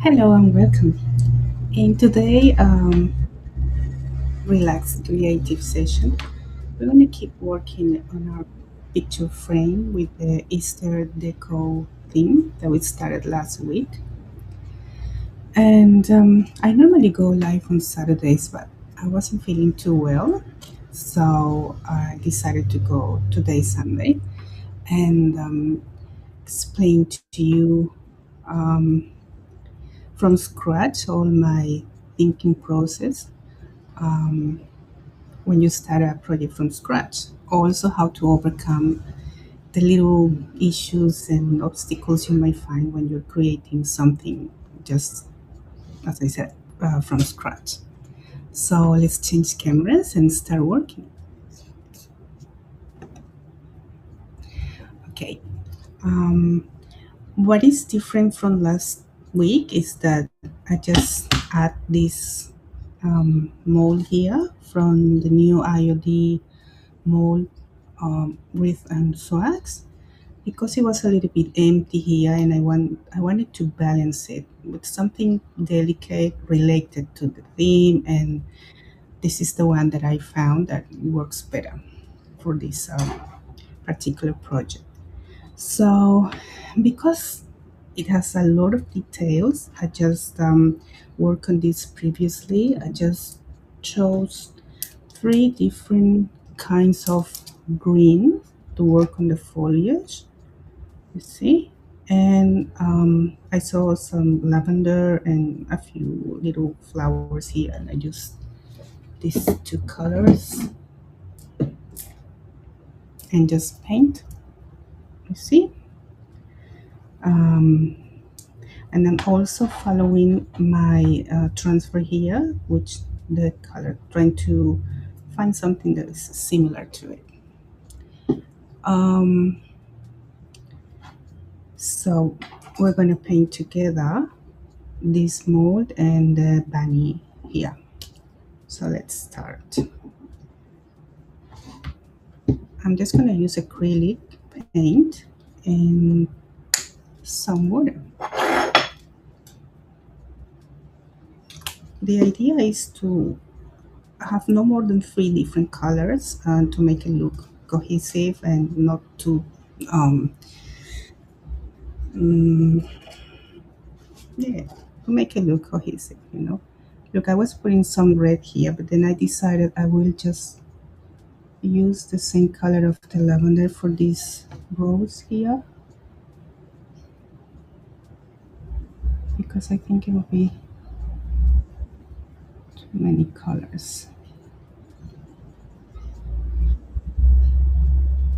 Hello and welcome. In today relaxed creative session, we're going to keep working on our picture frame with the Easter Deco theme that we started last week. And I normally go live on Saturdays, but I wasn't feeling too well, so I decided to go today Sunday and explain to you um, from scratch all my thinking process when you start a project from scratch. Also, how to overcome the little issues and obstacles you might find when you're creating something, just as I said, from scratch. So, let's change cameras and start working. Okay. Um, what is different from last week is that I just add this mold here from the new IOD mold with and swags because it was a little bit empty here and I wanted to balance it with something delicate related to the theme, and this is the one that I found that works better for this particular project. So because it has a lot of details, I just worked on this previously. I just chose three different kinds of green to work on the foliage, you see. And I saw some lavender and a few little flowers here, and I used these two colors and just paint, you see. um, and I'm also following my transfer here, which the color, trying to find something that is similar to it. um, so we're going to paint together this mold and the bunny here. So let's start. I'm just going to use acrylic paint and some water. The idea is to have no more than three different colors to make it look cohesive and not too um, mm, yeah, to make it look cohesive, you know. Look, I was putting some red here, but then I decided I will just use the same color of the lavender for these rows here because I think it will be too many colors.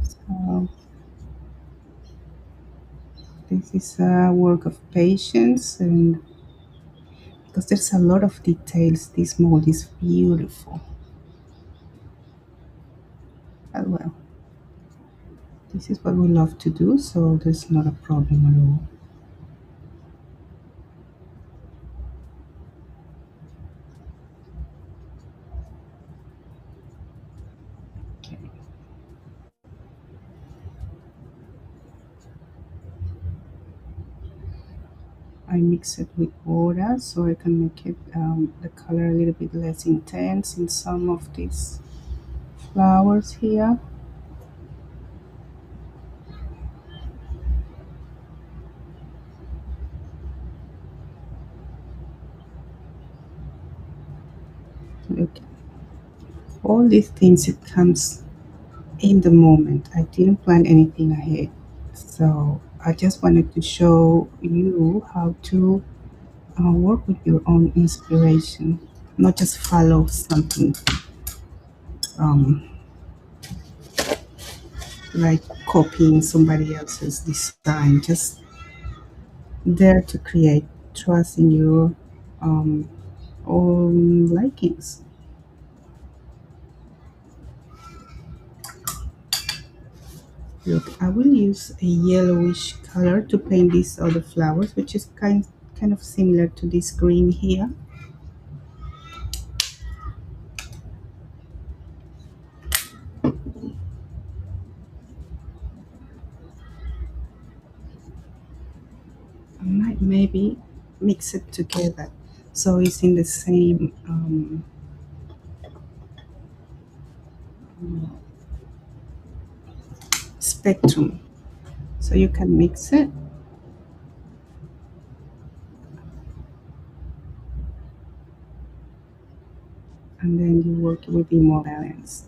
So this is a work of patience, and because there's a lot of details, this mold is beautiful. Well, this is what we love to do, so there's not a problem at all. Okay. I mix it with water so I can make it the color a little bit less intense in some of these flowers here. Look, all these things, it comes in the moment. I didn't plan anything ahead. So I just wanted to show you how to work with your own inspiration, not just follow something um, like copying somebody else's design. Just dare to create, trust in your um, own likings. Look, I will use a yellowish color to paint these other flowers, which is kind of similar to this green here. I might maybe. mix it together. So it's in the same spectrum. So you can mix it and then your work will be more balanced.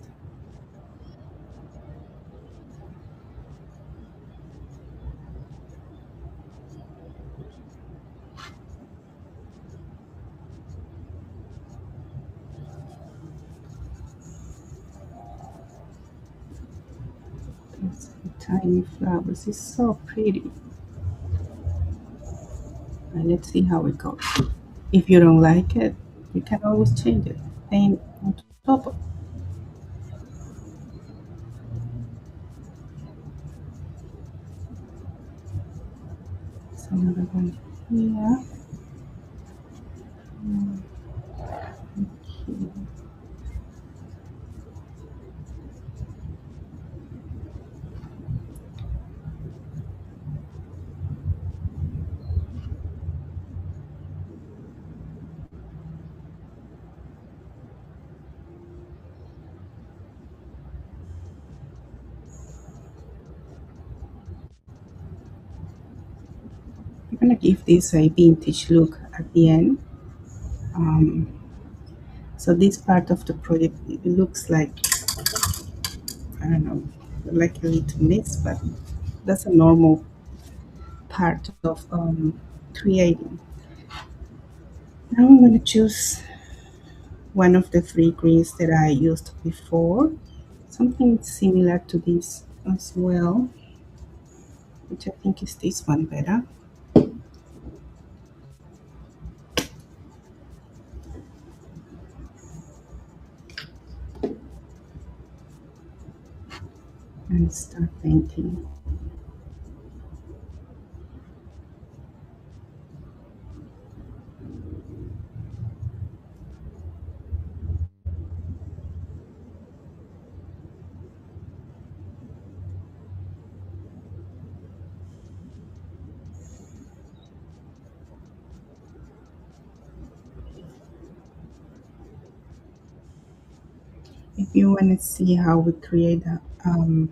These tiny flowers is so pretty. And let's see how it goes. If you don't like it, you can always change it. Paint on top of another one here. I'm gonna give this a vintage look at the end. Um, so this part of the project it looks like, I don't know, like a little mess, but that's a normal part of creating. Now I'm gonna choose one of the three greens that I used before, something similar to this as well, which I think is this one better. And start painting. If you want to see how we create the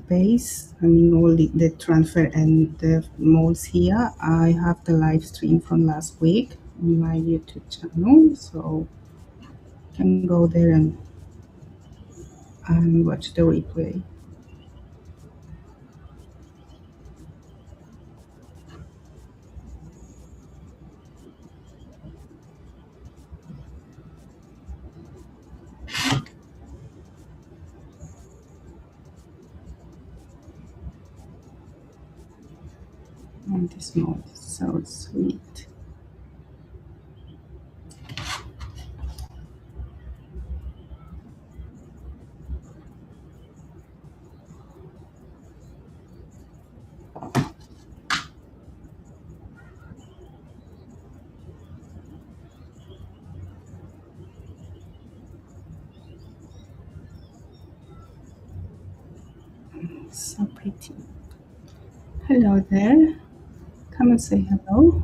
base, I mean all the transfer and the molds here, I have the live stream from last week on my YouTube channel, so you can go there and watch the replay. And this mold is so sweet. So pretty. Hello there. Come and say hello.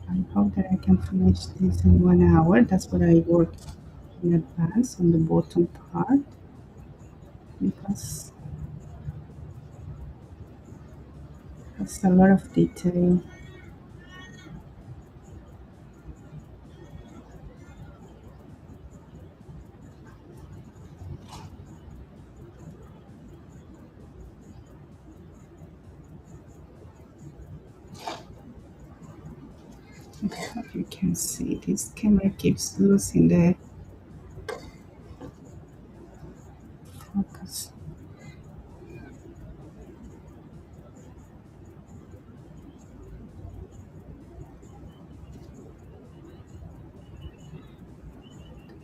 I hope that I can finish this in 1 hour. That's what I work in advance on the bottom part because it's a lot of detail. I hope you can see this camera keeps losing the focus.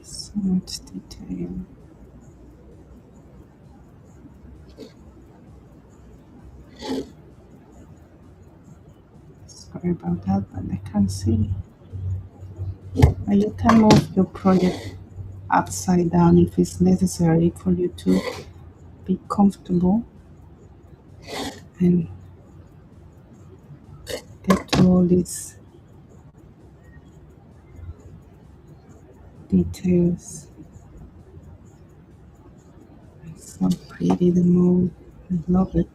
So much detail. Sorry about that, but I can't see. You can move your project upside down if it's necessary for you to be comfortable and get to all these details. It's so pretty, the mold. I love it.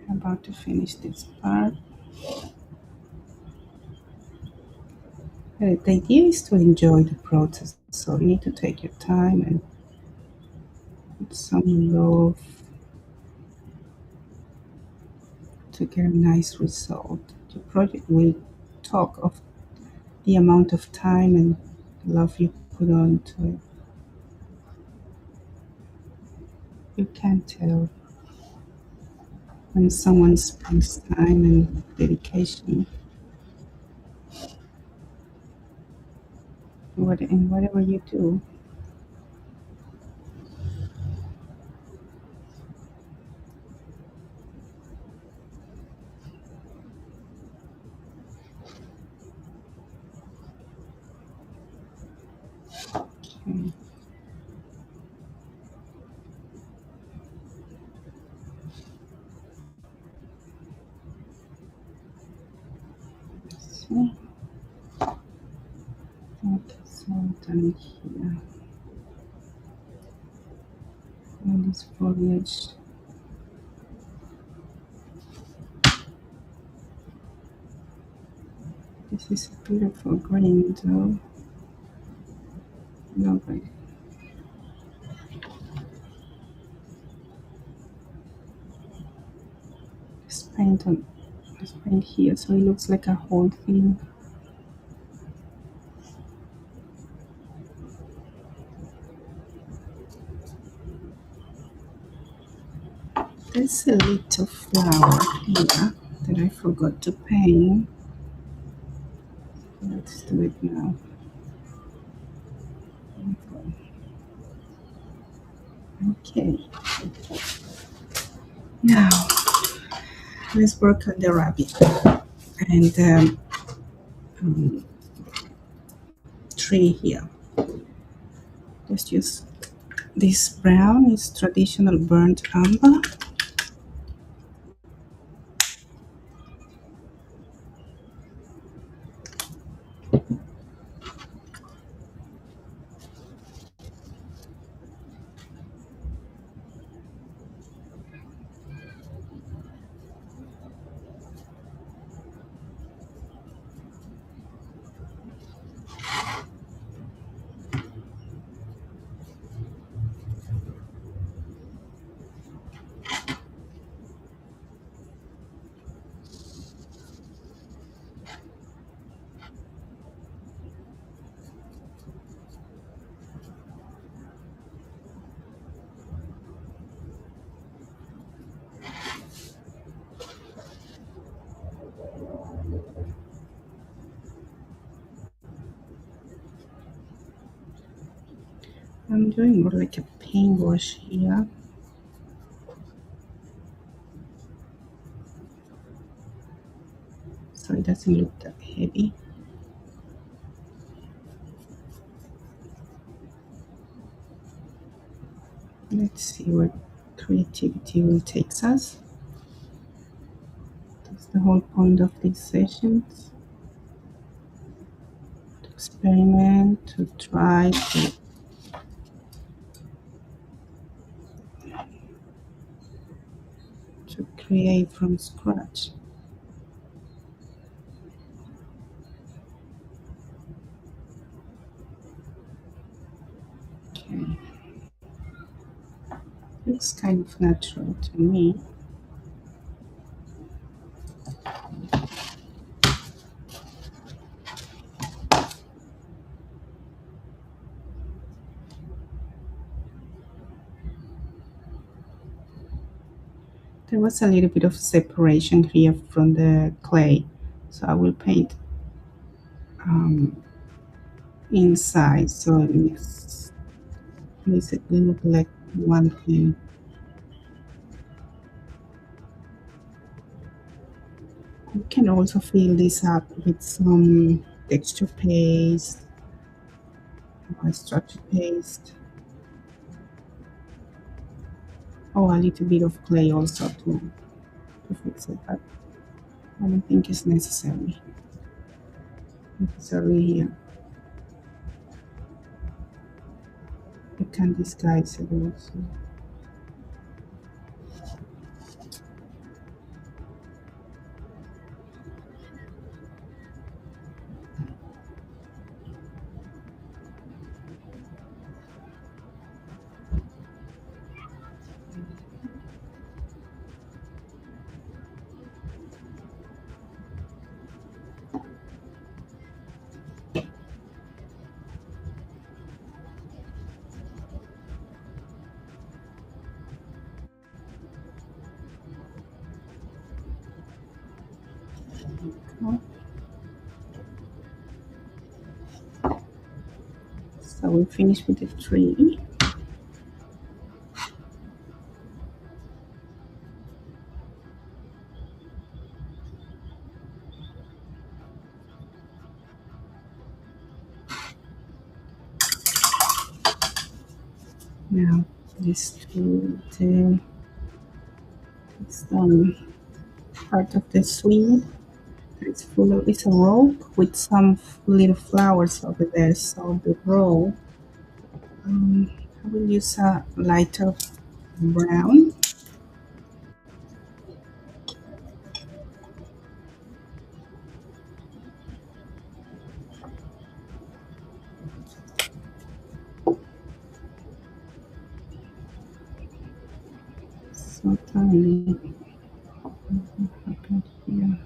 I'm about to finish this part. The idea is to enjoy the process, so you need to take your time and put some love to get a nice result. The project will talk of the amount of time and love you put onto it. You can tell when someone spends time and dedication in whatever you do. Okay. So, okay, so done here. All this foliage. This is a beautiful green though. Lovely. This paint on this paint here, so it looks like a whole thing. There's a little flower here that I forgot to paint. Let's do it now. Okay. Now let's work on the rabbit and tree here. Let's use this brown is traditional burnt umber. I'm doing more like a paintbrush here. So it doesn't look that heavy. Let's see where creativity will take us. That's the whole point of these sessions. To experiment, to try, to create from scratch. looks kind of natural to me. There was a little bit of separation here from the clay, so I will paint um, inside so it makes it look like one thing. You can also fill this up with some texture paste or structure paste or a little bit of clay also to fix it, but I don't think it's necessary here. You can disguise it also. So we finished with the tree. Now this to the this part of the sleeve. It's a rope with some little flowers over there. So the rope, I will use a lighter brown. So tiny. Okay, here.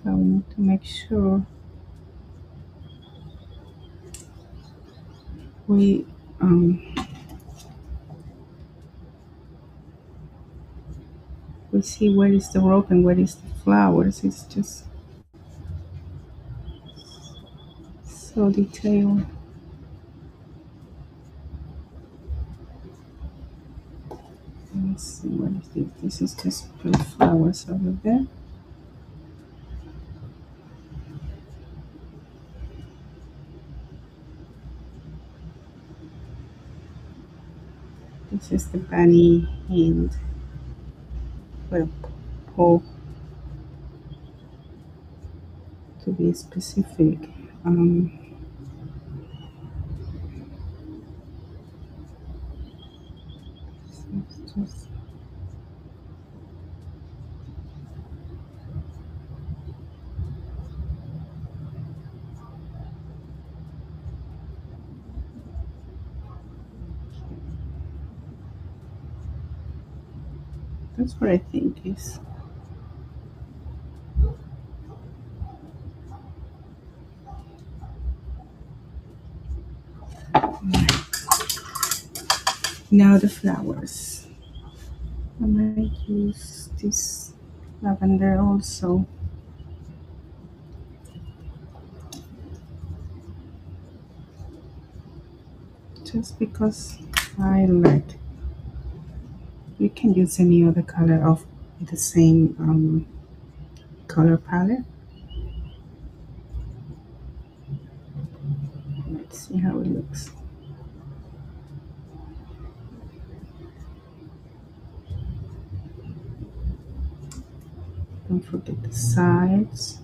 So we need to make sure we um, we see where is the rope and where is the flowers. It's just so detailed. Let's see what is this. This is just little flowers over there. This is the bunny and well, paw to be specific. Um, so just that's what I think is. Now the flowers. I might use this lavender also. Just because I like. You can use any other color of the same color palette. Let's see how it looks. Don't forget the sides.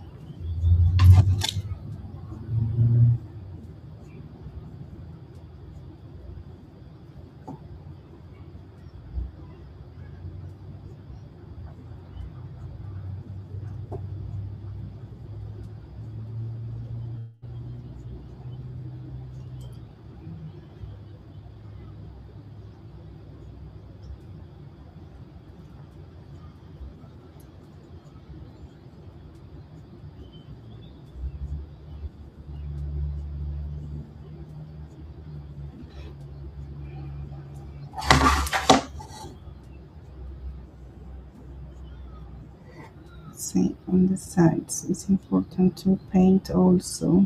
same on the sides. It's important to paint also,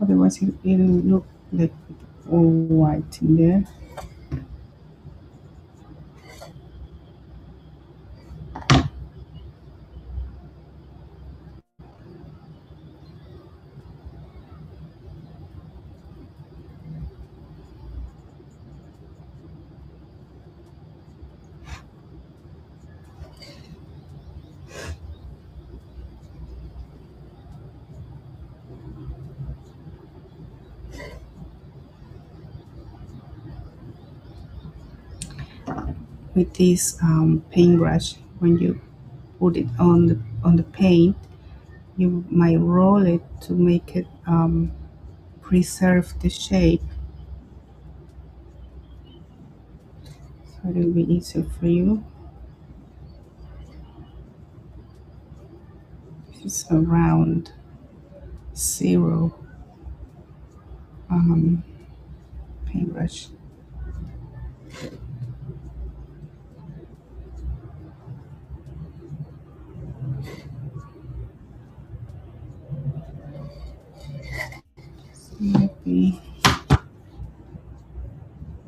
otherwise it'll look like all white in there. With this paintbrush, when you put it on the paint, you might roll it to make it preserve the shape, so it'll be easier for you. This is a round zero um, paintbrush. Maybe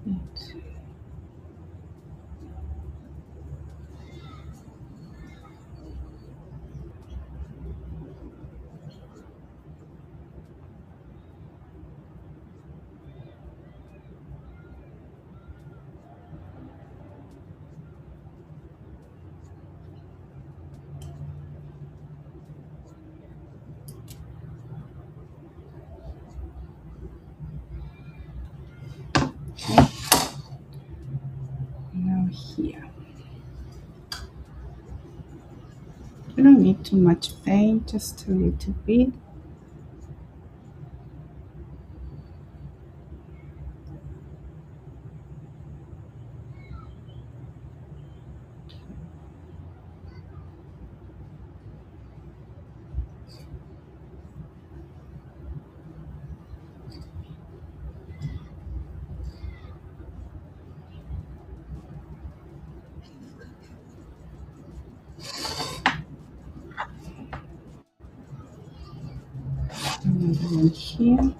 it. Now here, you don't need too much paint, just a little bit. Another one here.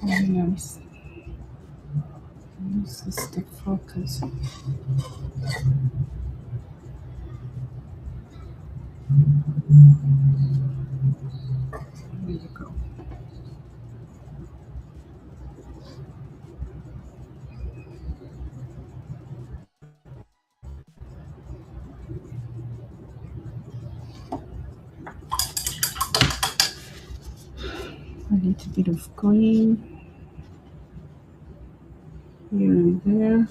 Oh, nice. This is the focus. There you go. A little bit of green here and there.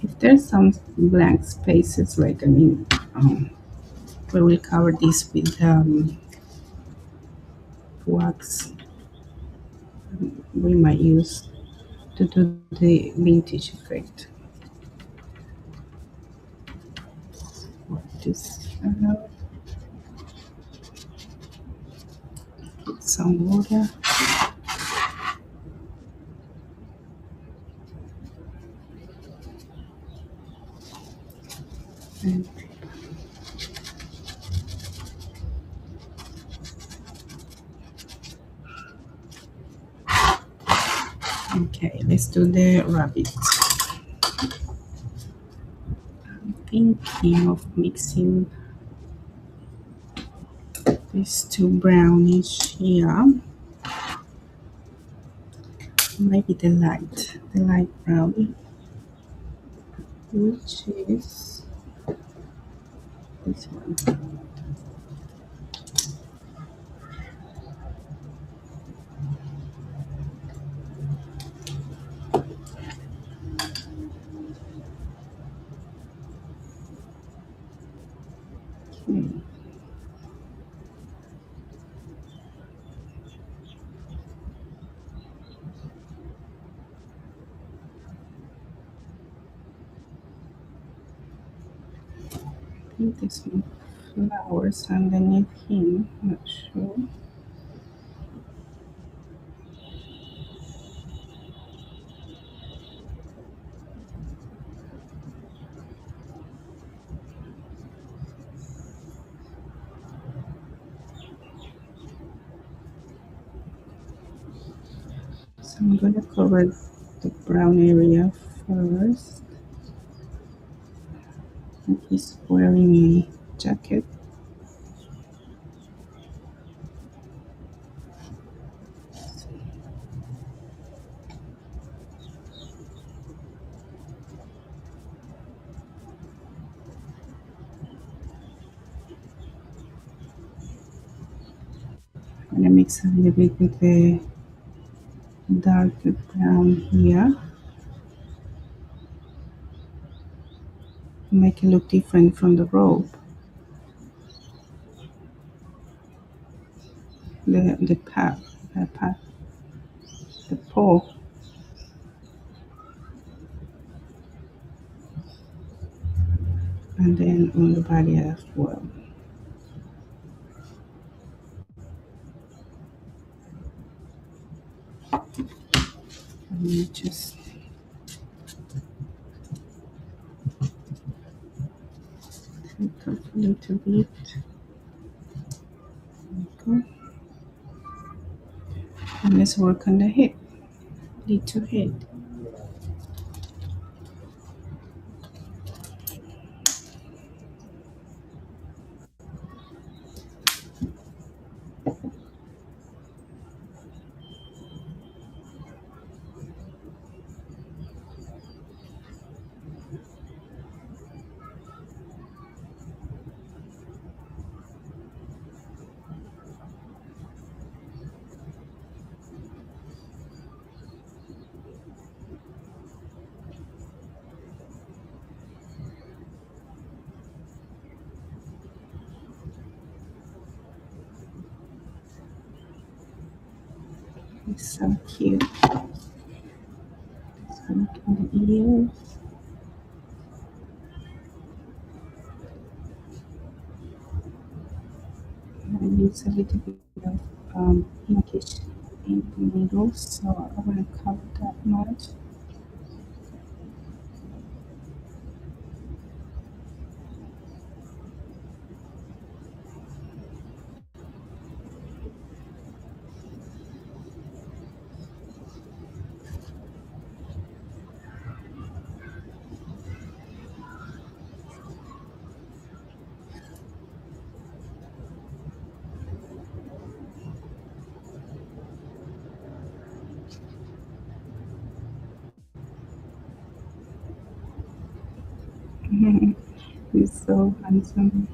If there's some blank spaces, like we will cover this with wax we might use to do the vintage effect. Just put some water. And okay, let's do the rabbit. I'm thinking of mixing these two brownish here. Maybe the light brown, which is this one. Okay. I think there's some flowers underneath him. Not sure. So I'm gonna cover the brown area first. And he's wearing a jacket. I'm gonna mix a little bit with the darker brown here. Make it look different from the robe. The path, the paw, and then on the body as well. Let me just take off a little bit. Go. And let's work on the head, little head. It's so cute. Let's work on the ears. I use a little bit of pinkish in the middle, so I won't cover that much. He's so handsome.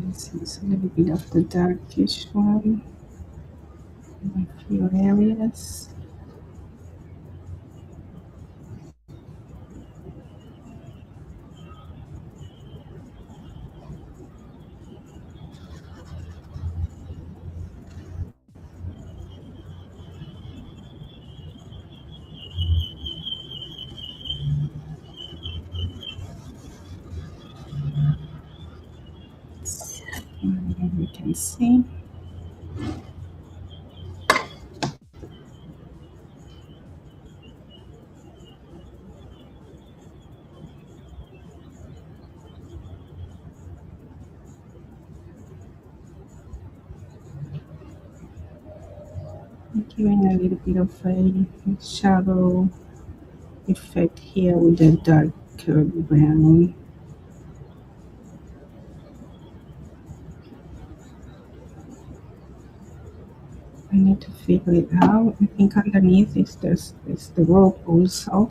This is a little bit of the darkish one in a few areas. And you can see. Giving a little bit of a shadow effect here with the darker brown. I need to figure it out. I think underneath is the rope also.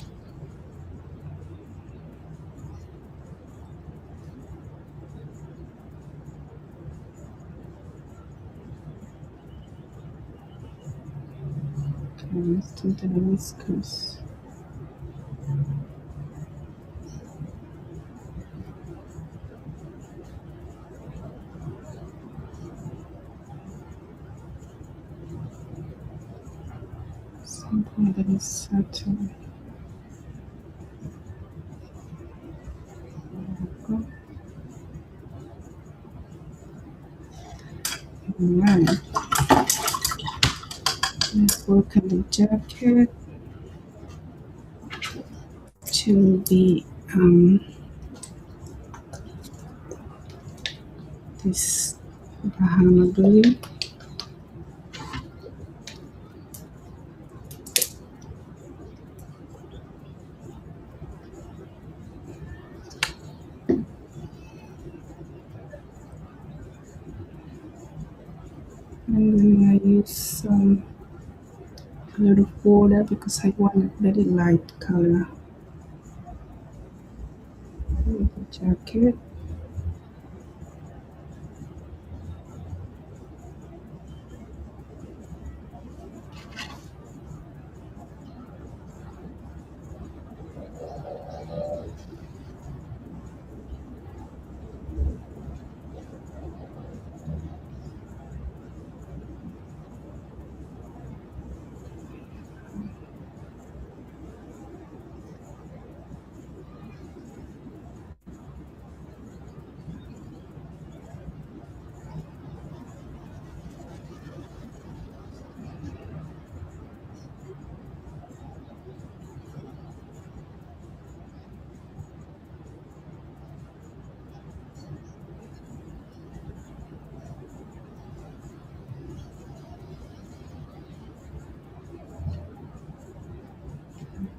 Okay, let's do the whiskers. Something that is subtle. Alright, let's work on the jacket to be this Bahama blue. And then I use a lot of water because I want a very light color with the jacket.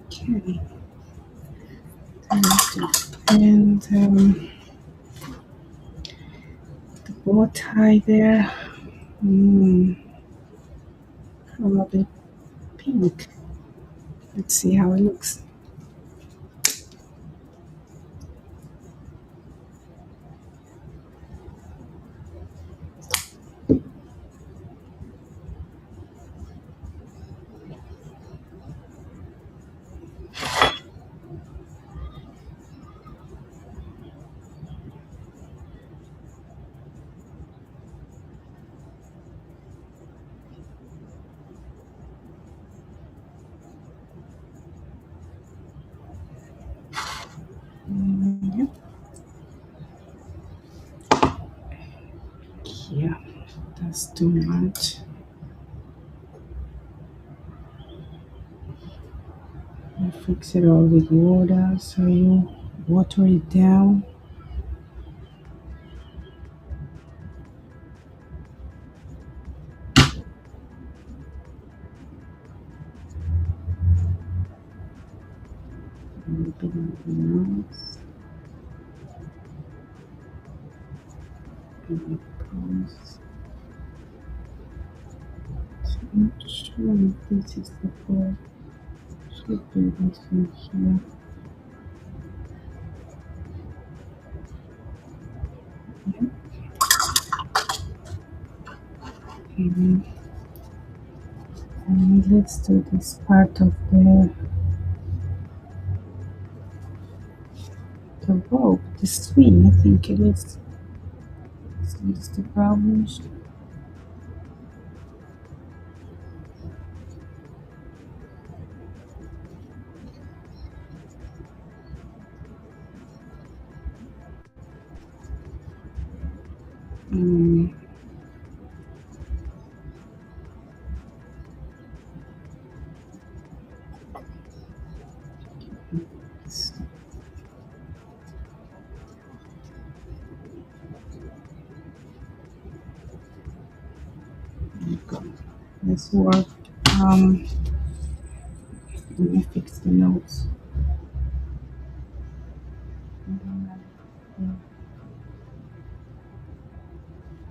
Okay. And the bow tie there, probably pink. Let's see how it looks. Yep. Yeah, that's too much. I fix it all with water, so you water it down. A little bit of the nose and the pose. So I'm not sure if this is the pole. Should be this one here. Yep. Mhm. And let's do this part of the rope, the swing. I think it is. So it's the brownish. Mm, so there you go. Let's work Um, Let me fix the notes.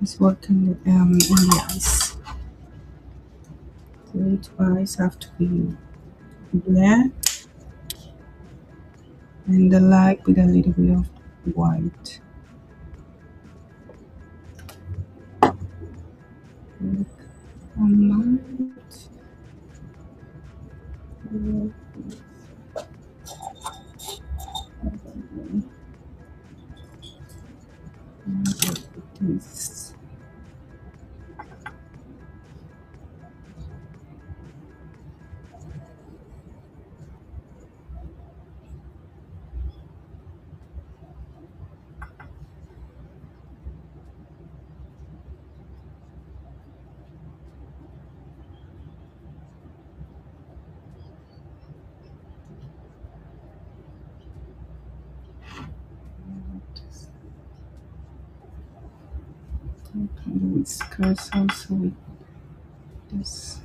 It's working in the eyes. The little eyes have to be black and the light with a little bit of white. Look, light. This. It goes also with this.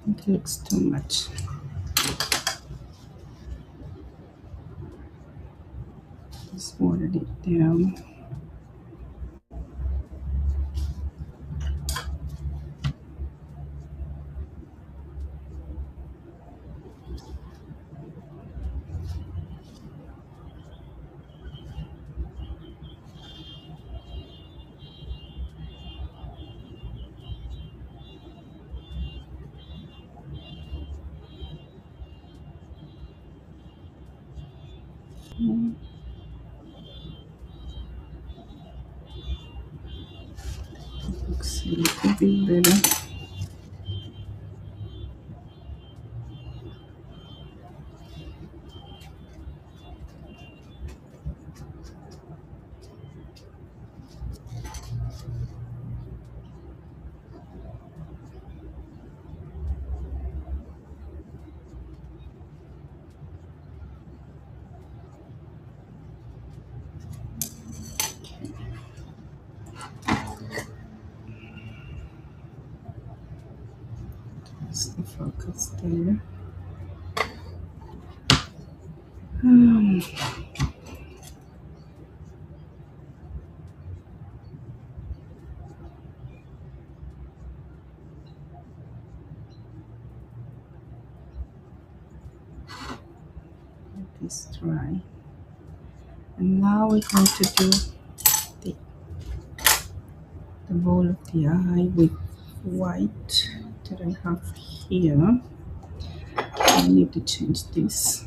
It looks too much. Just watered it down. Looks a little bit better. That's the focus there. Let this dry. And now we're going to do the bowl of the eye with white that I have here. I need to change this.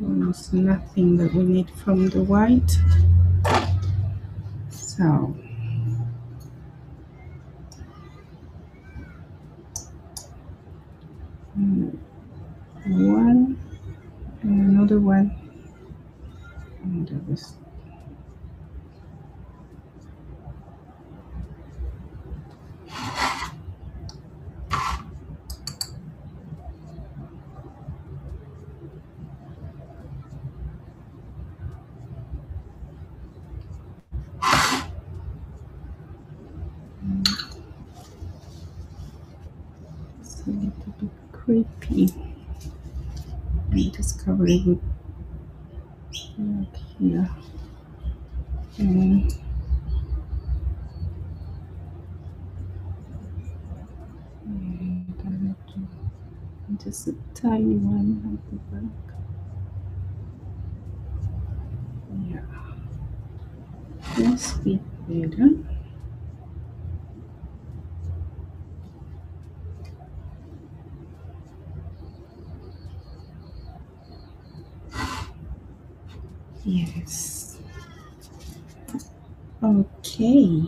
Almost nothing that we need from the white. So one and another one and the rest. It's a little bit creepy. I just cover it with like here. And just a tiny one at the back. Yeah, that's a bit better. Yes. Okay.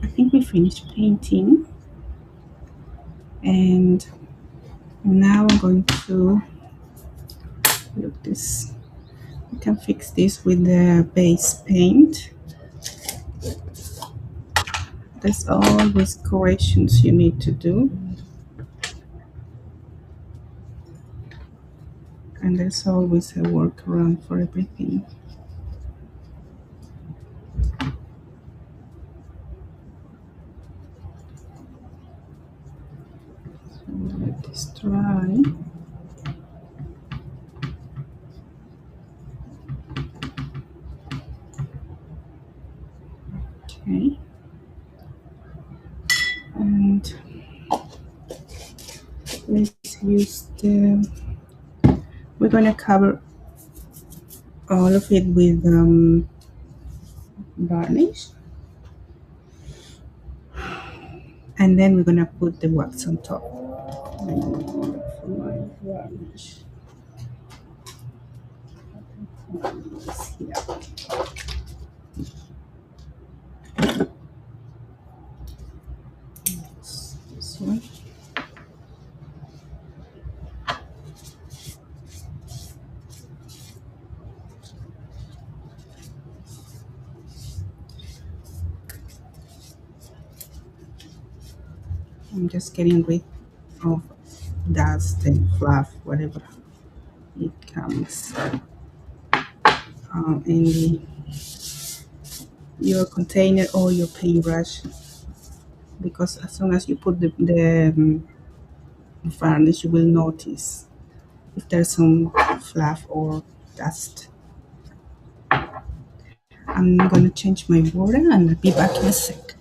I think we finished painting. And now I'm going to Look this. You can fix this with the base paint. There's always corrections you need to do, and there's always a workaround for everything. So let this dry. Okay. And let's use the, we're gonna cover all of it with varnish, and then we're gonna put the wax on top. And for my varnish. Yeah. This one. I'm just getting rid of dust and fluff, whatever it comes in your container or your paintbrush, because as soon as you put the varnish, you will notice if there's some fluff or dust. I'm gonna change my border and I'll be back in a sec.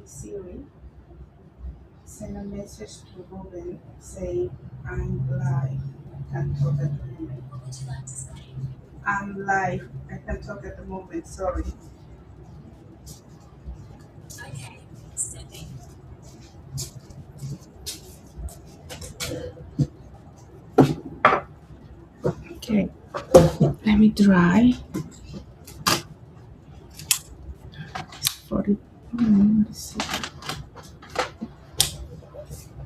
Siri, send a message to Ruben, say I'm live. I can talk at the moment. I'm live. I can talk at the moment. Sorry. Okay, let me dry. 40. Let's see.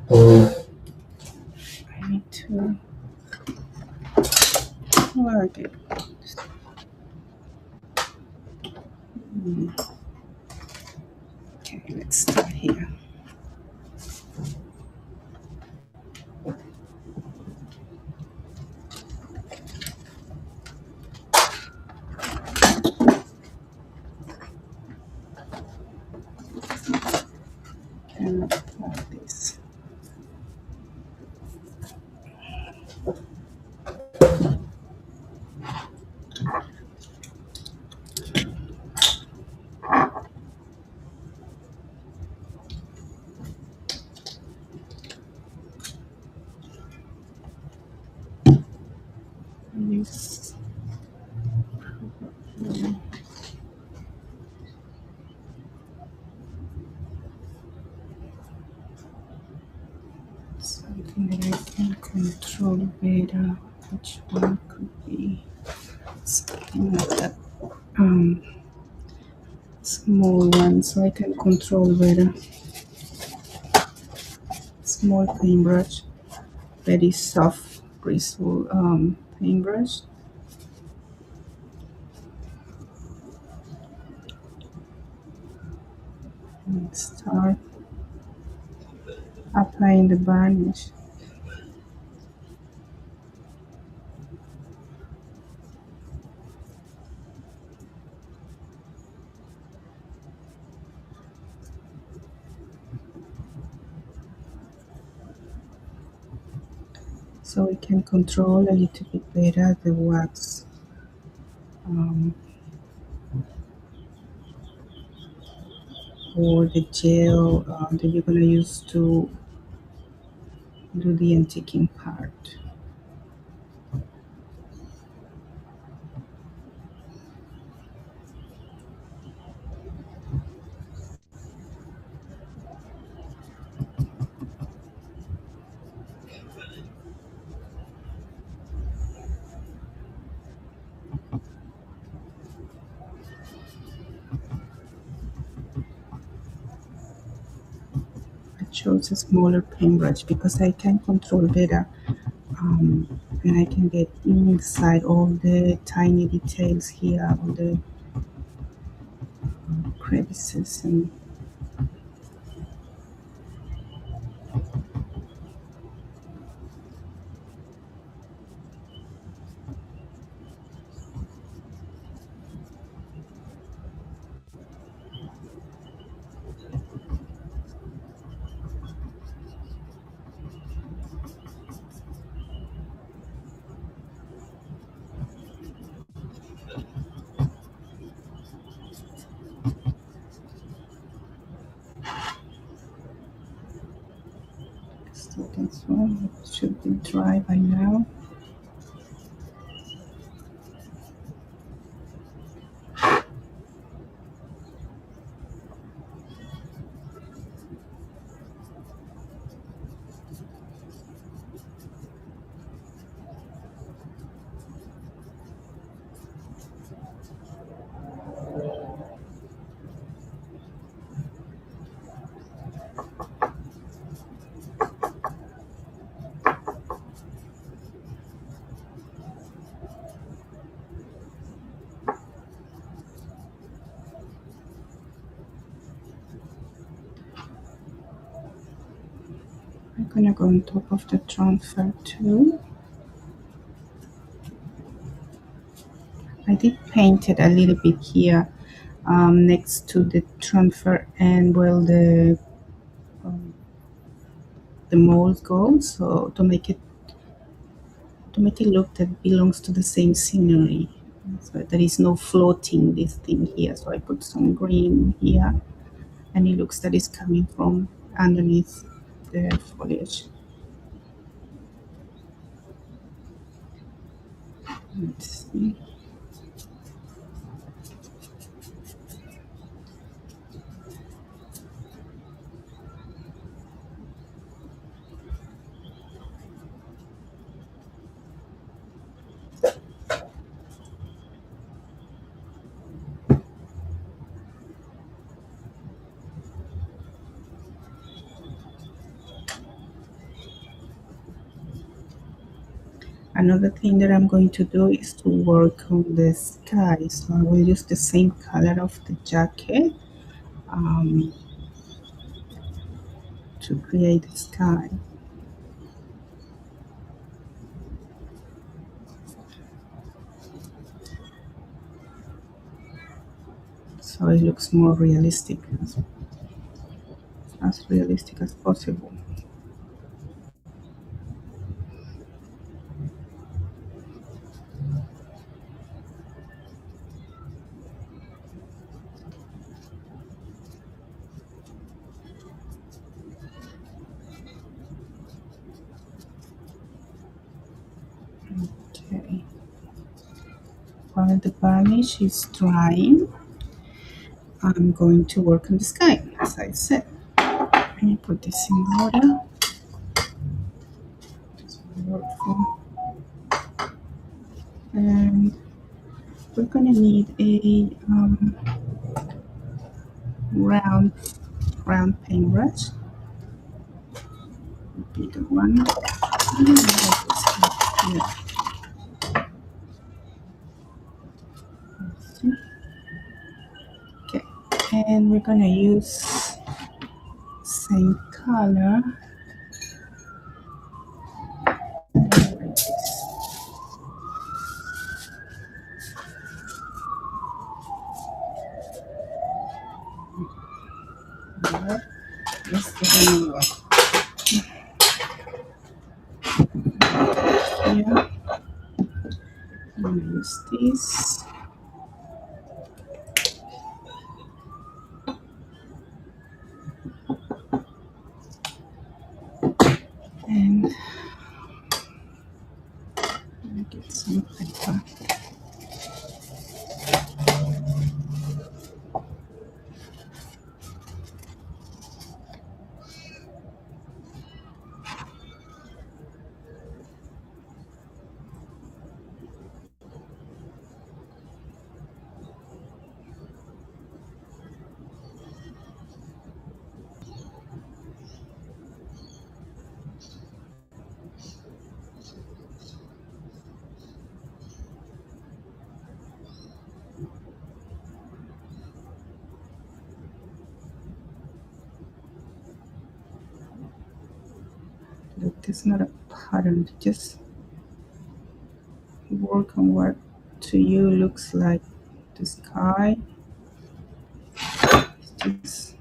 I need to. Oh, okay. Okay, let's start here. And like this. Use something that I can control better. Which one could be something like that? Small one, so I can control better. Small paintbrush, very soft, graceful paintbrush. And start applying the varnish. So we can control a little bit better the wax or the gel that you're going to use to do the antiquing part. chose a smaller paintbrush because I can control better, and I can get inside all the tiny details here, all the crevices and so that's one. It should be dry by now. I'm gonna go on top of the transfer too. I did paint it a little bit here, next to the transfer and where um, the mold goes, so to make it look that belongs to the same scenery. So there is no floating this thing here. So I put some green here, and it looks that it's coming from underneath the foliage. Let's see. Another thing that I'm going to do is to work on the sky. So I will use the same color of the jacket, um, to create the sky. So it looks more realistic, as realistic as possible. Okay. While the varnish is drying, I'm going to work on the sky, as I said. Let me put this in order. Work for- And we're gonna need a round paintbrush, bigger one. Yeah. Okay, and we're gonna use same color like this. Alright, let's get a new one here. I'm gonna use this. And get some paper. It's not a pattern. Just work on what to you looks like the sky. Just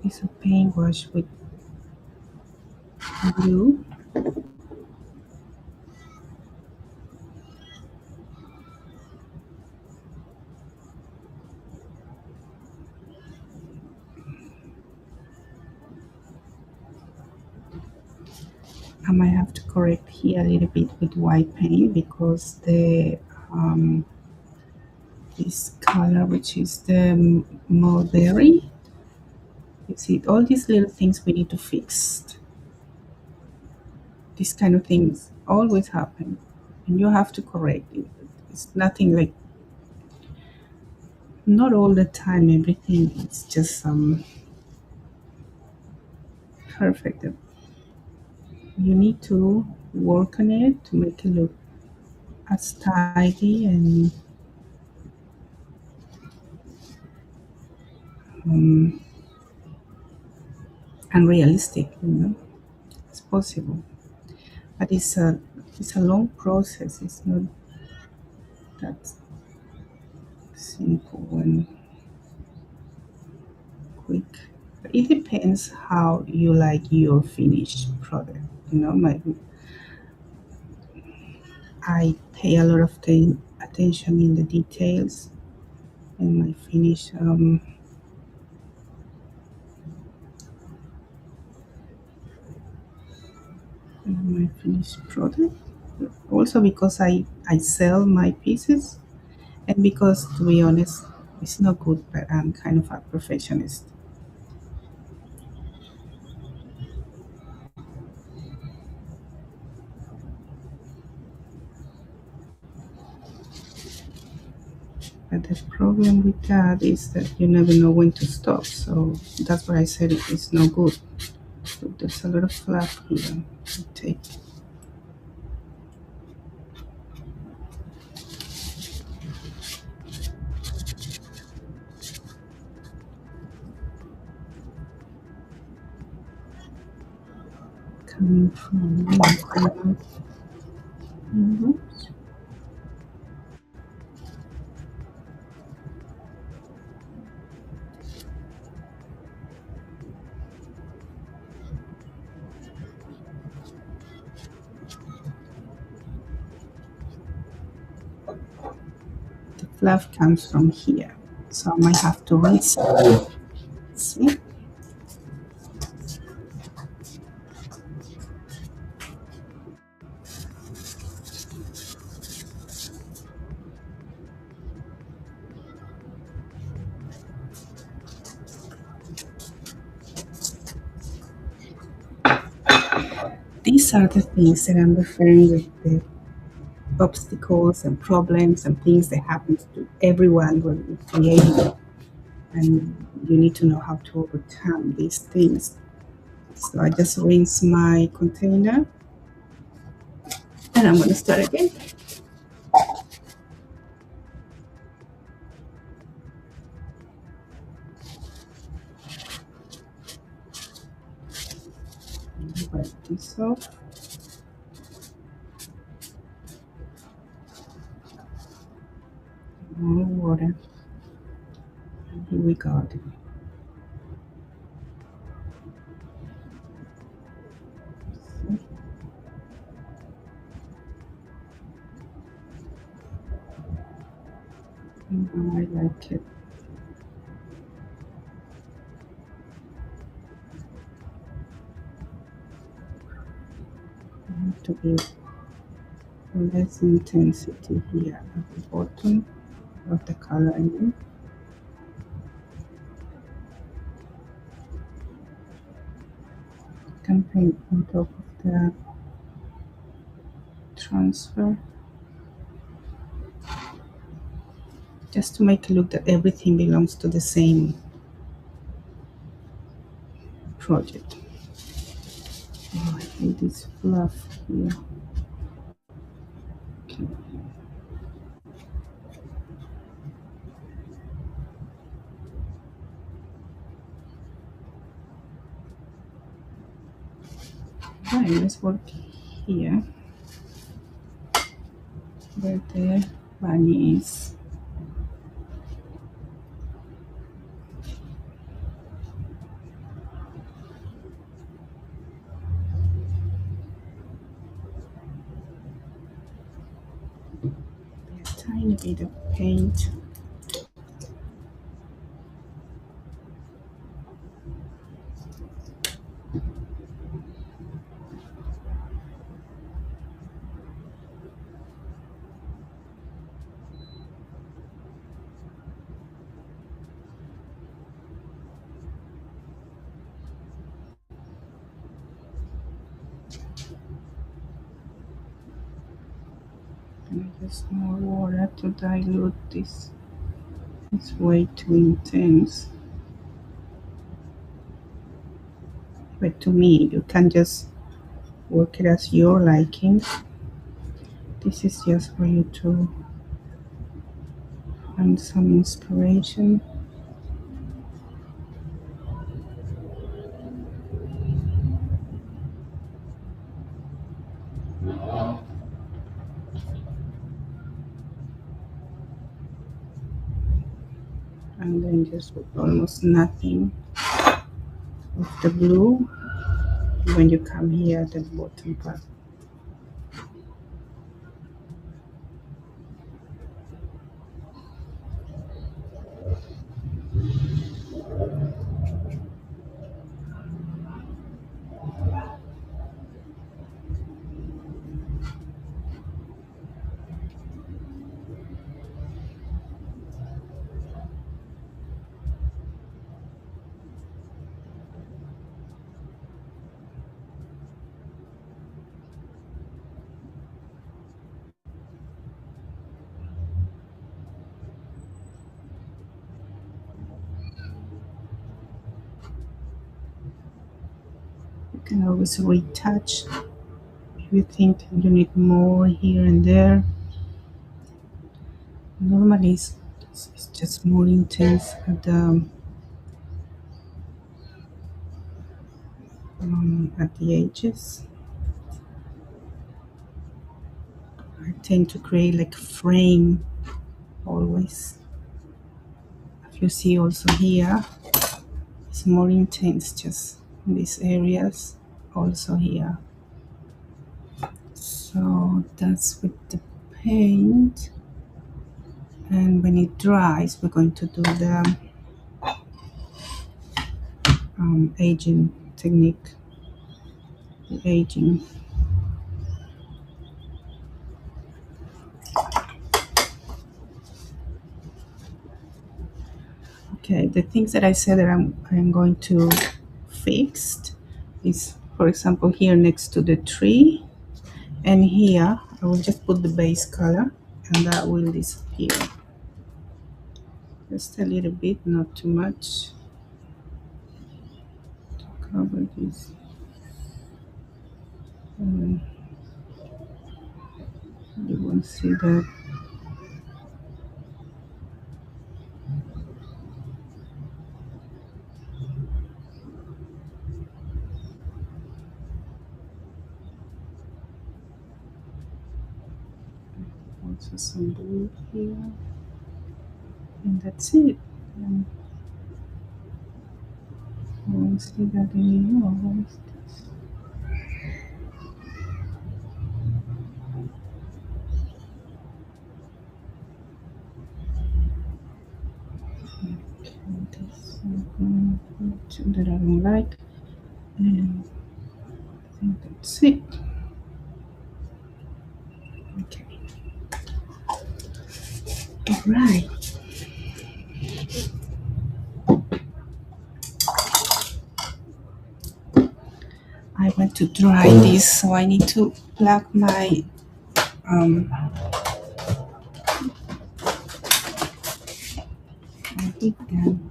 it's a paintbrush with blue. I might have to correct here a little bit with white paint because the this color, which is the mulberry, you see all these little things we need to fix. These kind of things always happen, and you have to correct it. It's nothing like, not all the time everything is just perfect. You need to work on it to make it look as tidy um, and realistic, as possible. But it's a long process. It's not that simple and quick. But it depends how you like your finished product. I pay a lot of attention in the details in my finished product. Also because I sell my pieces, and because, to be honest, it's not good, but I'm kind of a perfectionist. But the problem with that is that you never know when to stop. So that's why I said it's no good. So there's a lot of fluff here. Take coming from the fluff comes from here. So I might have to rinse it. See? These are the things that I'm referring with the obstacles and problems and things that happen to everyone when you're creating. And you need to know how to overcome these things. So I just rinse my container and I'm going to start again. Wipe this off. More water. And here we go. And how I like it. I have to give less intensity here at the bottom of the color. You can paint on top of the transfer, just to make it look that everything belongs to the same project. Oh, I hate this fluff here. Okay. Right, let's work here where the bunny is. A tiny bit of paint. And just more water to dilute this. It's way too intense. But to me, you can just work it as your liking. This is just for you to find some inspiration. And then just with almost nothing of the blue when you come here at the bottom part. You can always retouch if you think you need more here and there. Normally it's just more intense at the edges. I tend to create like a frame always. If you see also here, it's more intense just in these areas, also here. So that's with the paint. And when it dries, we're going to do the aging technique, the aging. Okay, the things that I said that I'm going to fix is, for example, here next to the tree, and here I will just put the base color, and that will disappear. Just a little bit, not too much, to cover this. You won't see that. Also some blue here, and that's it. And I won't see that anymore. What is this? Okay, this that I don't like, and I think that's it. Okay. All right. I want to dry this, so I need to plug my heat gun.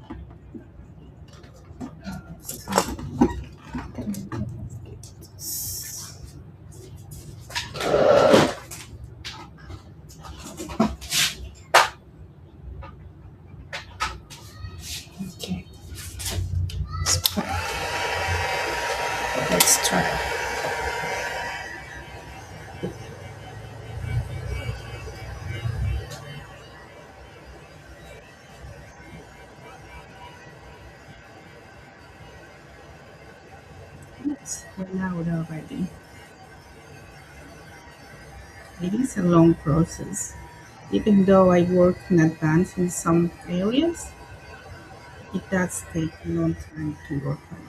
Okay. Let's try. went out already. It is a long process. Even though I work in advance in some areas, it does take a long time to work on it.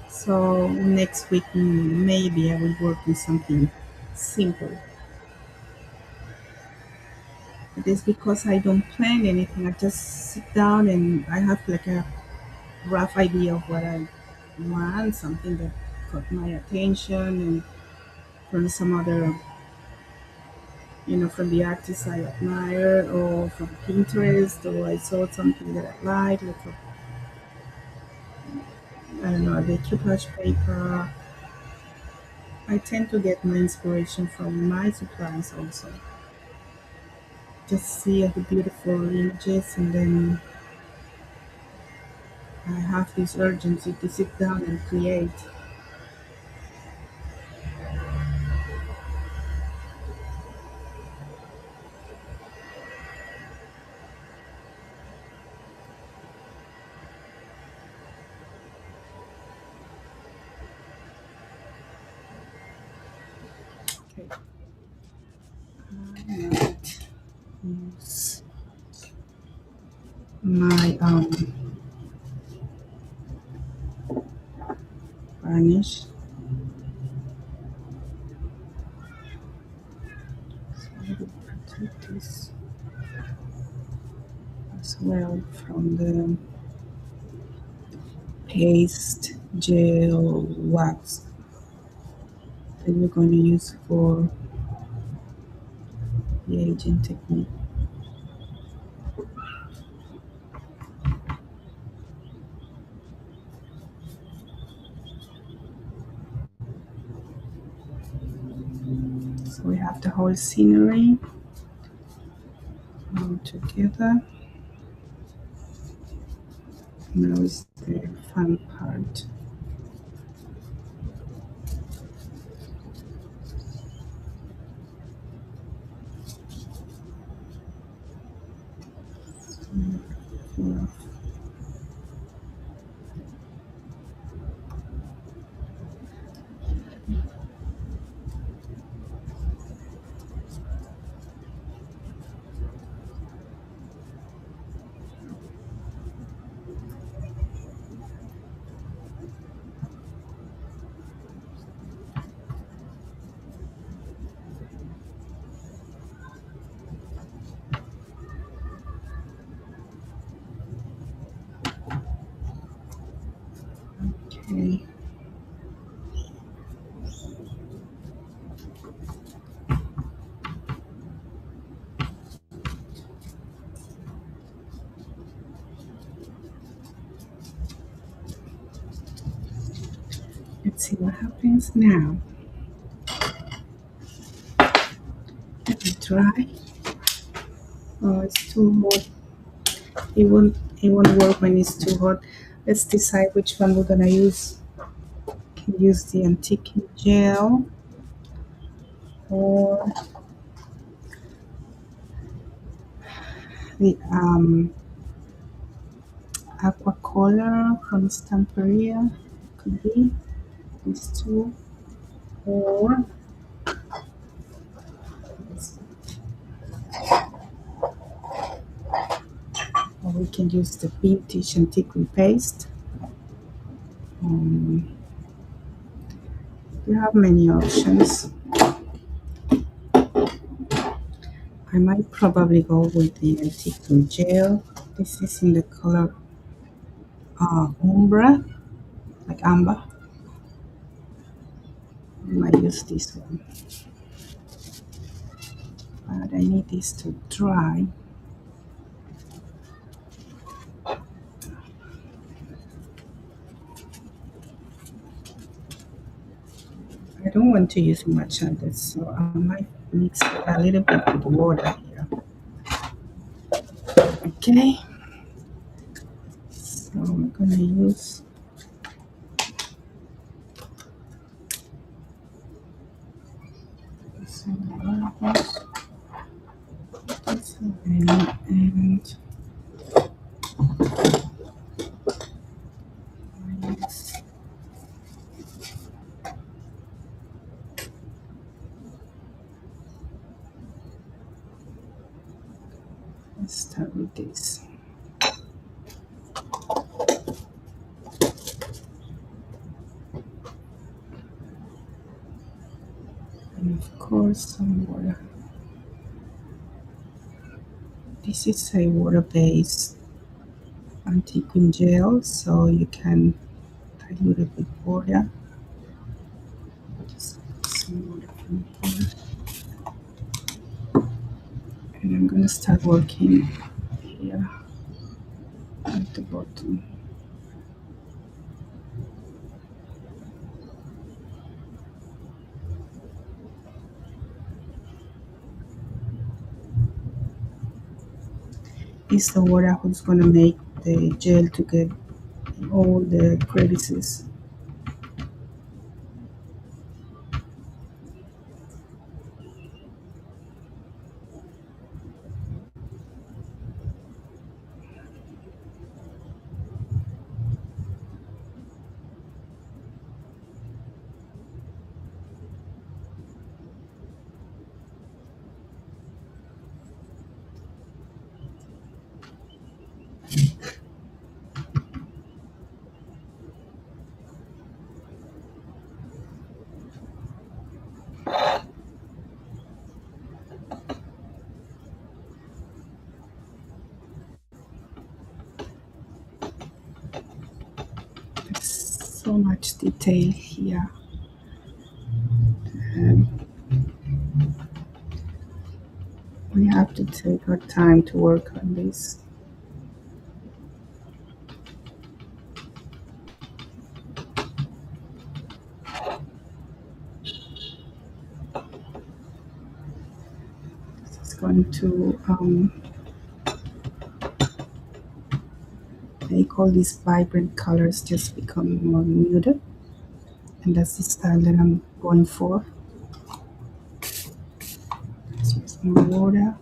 So next week, maybe I will work on something simple. It is because I don't plan anything. I just sit down and I have like a rough idea of what I want, something that caught my attention, and from some other, from the artists I admire, or from Pinterest, or I saw something that I like a, I don't know, the triage paper. I tend to get my inspiration from my supplies also. Just see the beautiful images, and then I have this urgency to sit down and create. Okay. I might use my varnish. So I will protect this as well from the paste gel wax that we're going to use for the aging technique. So we have the whole scenery all together. Now is the fun part. Yeah. Okay. Let's see what happens now. Let me try. Oh, it's too hot. It won't work when it's too hot. Let's decide which one we're gonna use. Can use the antique gel or the aqua color from Stamperia. Could be these two, or we can use the vintage antique paste. Um, we have many options. I might probably go with the antique gel. This is in the color Umbra, like amber. I might use this one, but I need this to dry. I don't want to use much of this, so I might mix a little bit with water here. Okay, so I'm gonna use some bubbles. And Let's start with this. And of course, some water. This is a water-based anti-queen gel, so you can dilute it with water. Just some water from here. And I'm gonna start working here at the bottom. It's the water who's gonna make the gel to get all the crevices. There's so much detail here. And we have to take our time to work on this. It's going to make all these vibrant colors just become more muted. And that's the style that I'm going for. Just more water.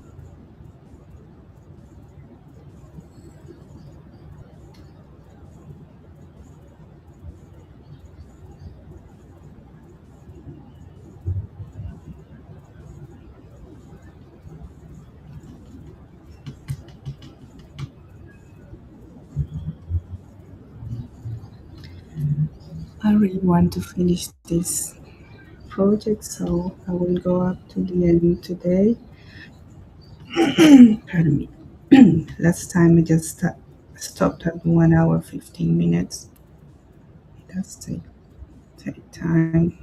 I really want to finish this project, so I will go up to the end today. Pardon me. Last time I just stopped at 1 hour 15 minutes. It does take time.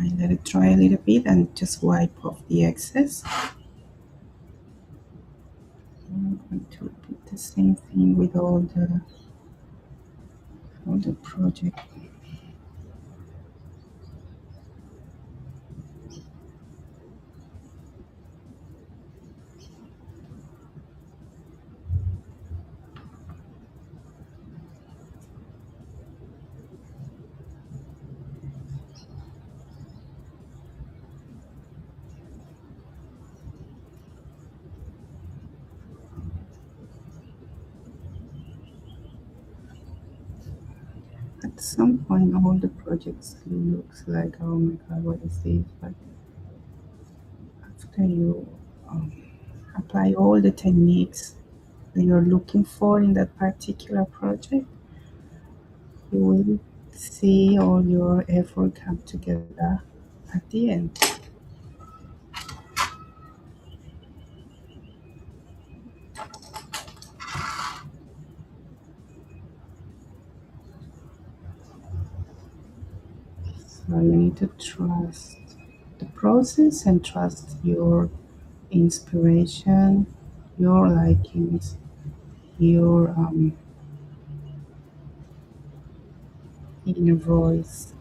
I let it dry a little bit and just wipe off the excess. I'm going to repeat the same thing with all the project. At some point, all the projects looks like, oh my god, what is this? But after you um, apply all the techniques that you're looking for in that particular project, you will see all your effort come together at the end. to trust the process and trust your inspiration, your likings, your inner voice.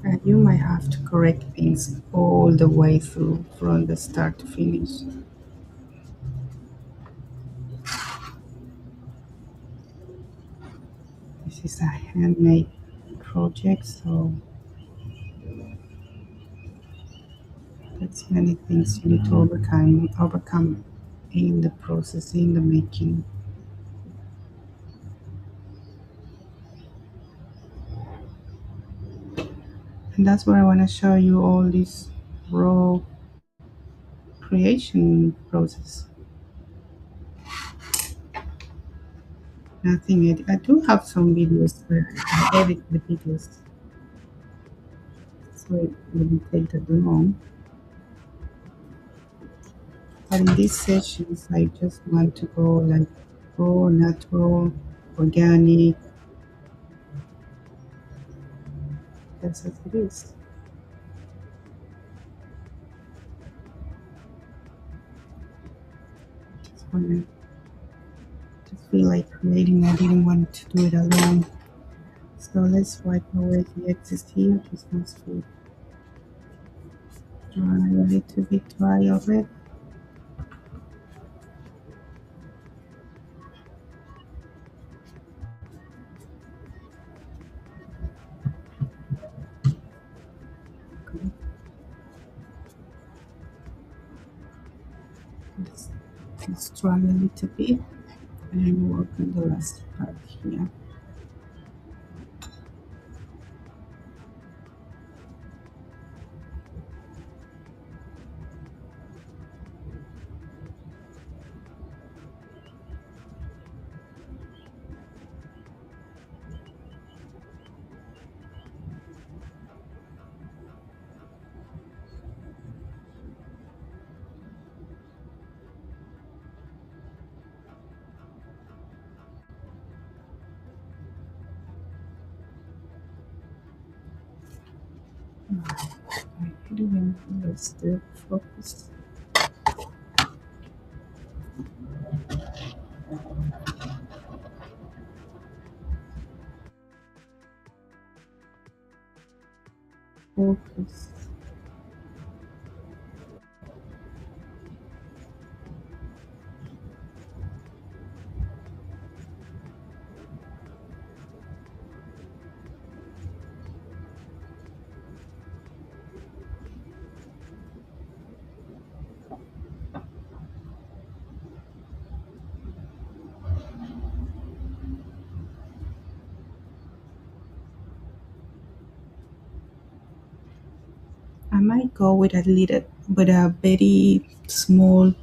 And you might have to correct things all the way through from the start to finish. This is a handmade project, so that's many things you need to overcome in the process, in the making. And that's where I want to show you all this raw creation process. Nothing edit. I do have some videos where I edit the videos, so it wouldn't take that long. But in these sessions, I just want to go like raw, natural, organic, just as it is. Just wanna just feel like creating. I didn't want to do it alone. So let's wipe away the excess here. This must be dry, a little bit dry already. Let's dry a little bit and work on the last part here. I didn't lose the focus. Focus. I might go with a very small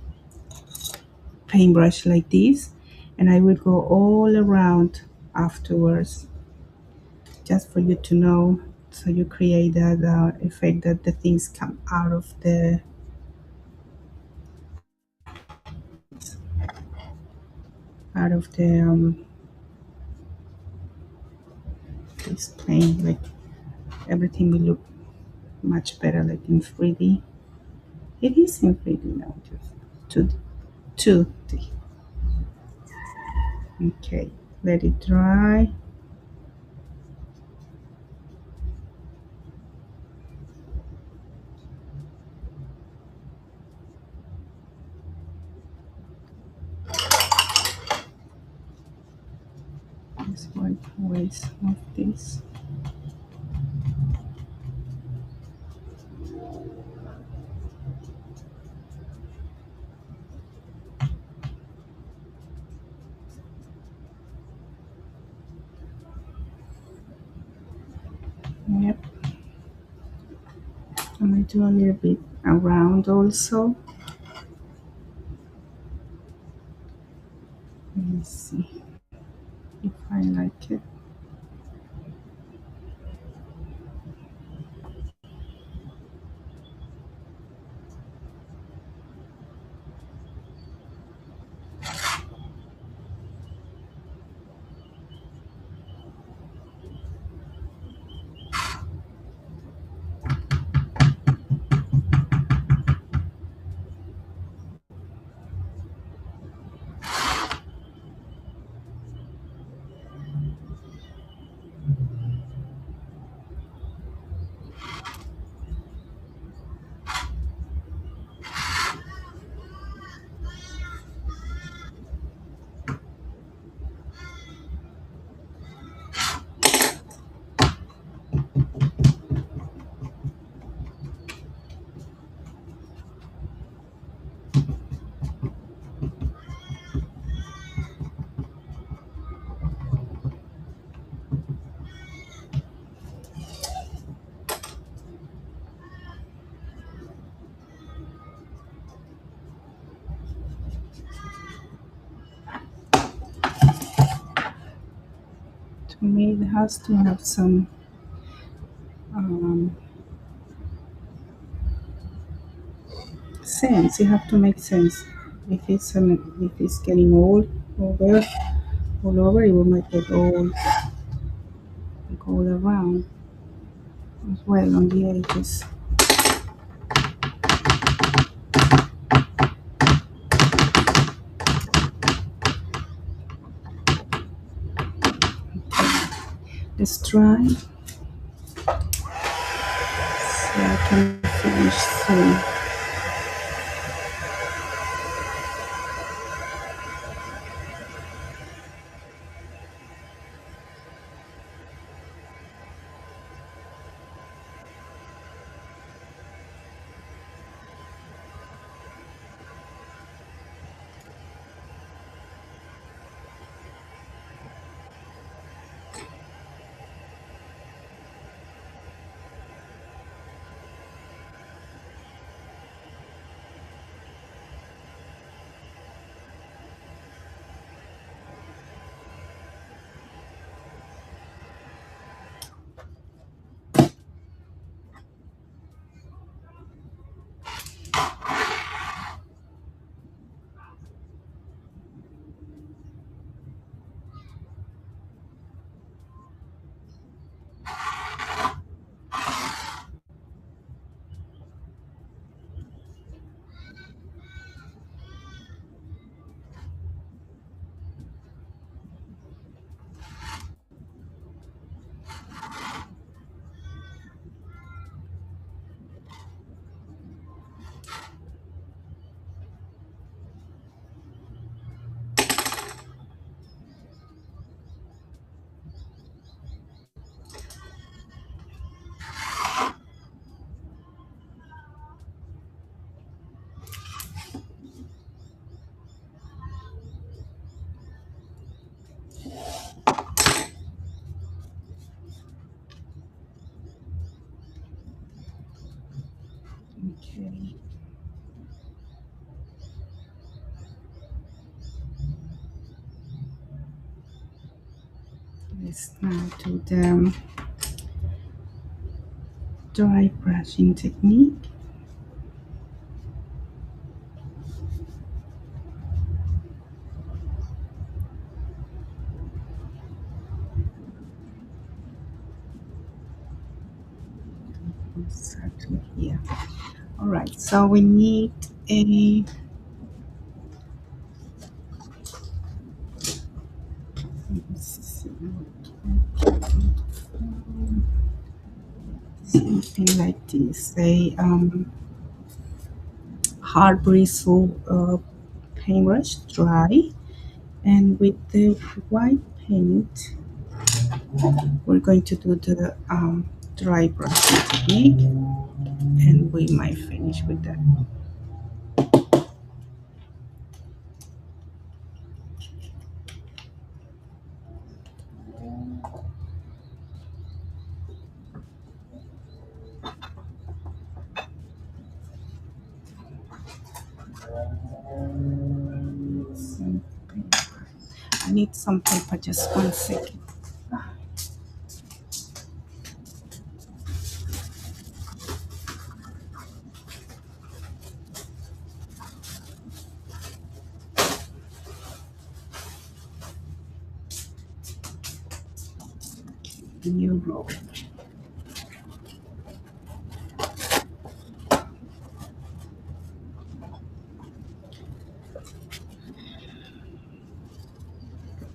paintbrush like this, and I will go all around afterwards, just for you to know, so you create that effect that the things come out of the this plane, like everything will look much better, like in 3D. It is in 3D now, just 2D. Okay, let it dry. Let's wipe away some of this. Yep, I'm gonna do a little bit around also. Let me see if I like it. it has to have some um, sense. You have to make sense. If it's getting old over all over, it will make it all around as well on the edges. Let's try so I can finish soon. Okay. Let's now do the dry brushing technique. Exactly here. All right, so we need a something like this, a hard bristle paintbrush, dry, and with the white paint, we're going to do the dry brushing technique, and we might finish with that. Some paper. I need some paper, just 1 second. New roll.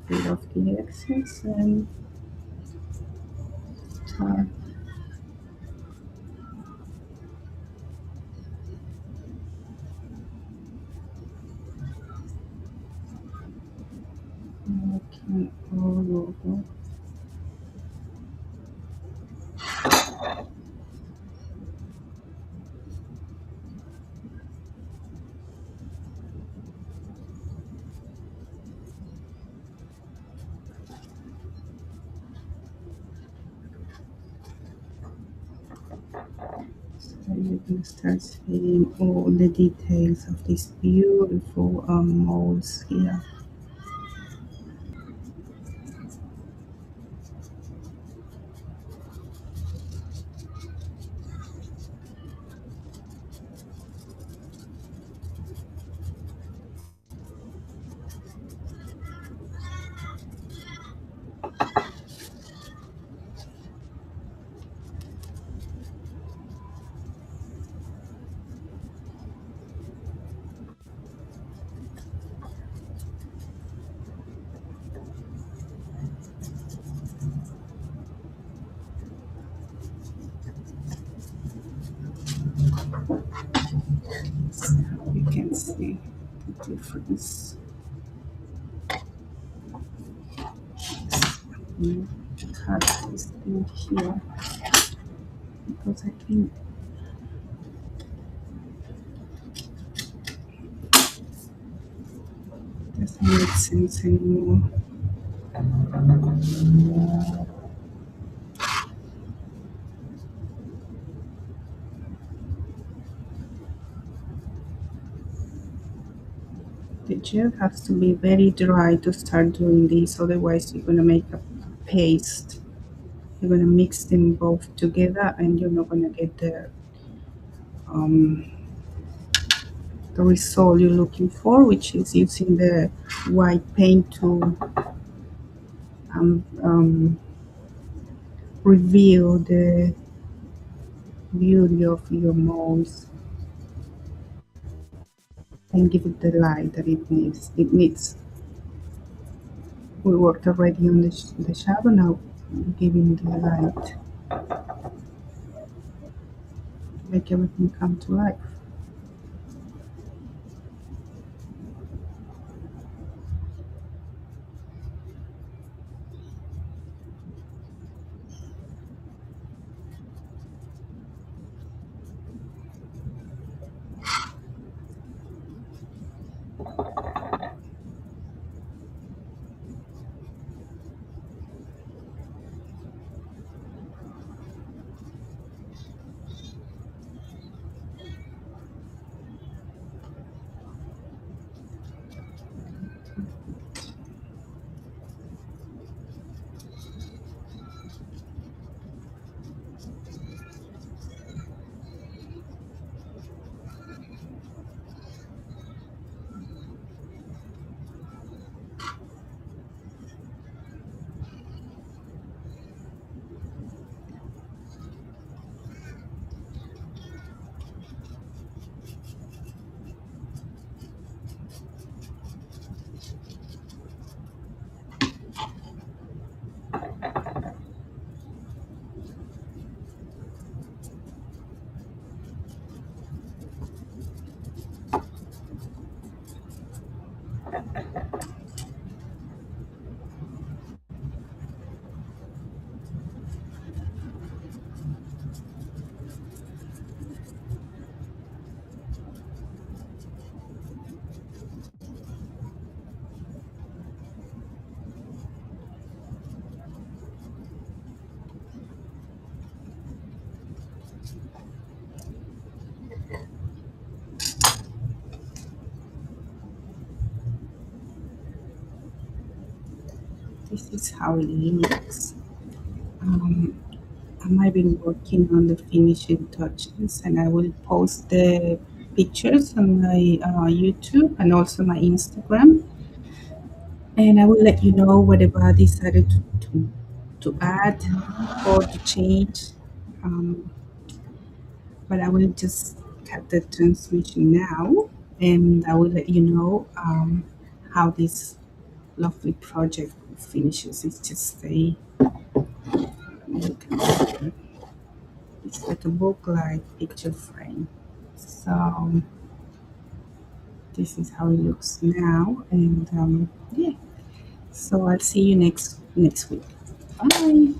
Rid of the excess and start working all over. So you can start seeing all the details of these beautiful molds here. see the difference. Mm, cut this thing here because I think it doesn't make sense anymore. The gel has to be very dry to start doing this, otherwise you're gonna make a paste. You're gonna mix them both together, and you're not gonna get um, the result you're looking for, which is using the white paint to reveal the beauty of your molds and give it the light that it needs. It needs. We worked already on the shadow, now giving the light to make everything come to life. This is how it looks. Um, I might be working on the finishing touches, and I will post the pictures on my YouTube and also my Instagram. And I will let you know whatever I decided to add or to change. Um, but I will just cut the transmission now, and I will let you know how this lovely project finishes. It's just a look at it. It's like a book-like picture frame. So this is how it looks now, and yeah. So I'll see you next week. Bye.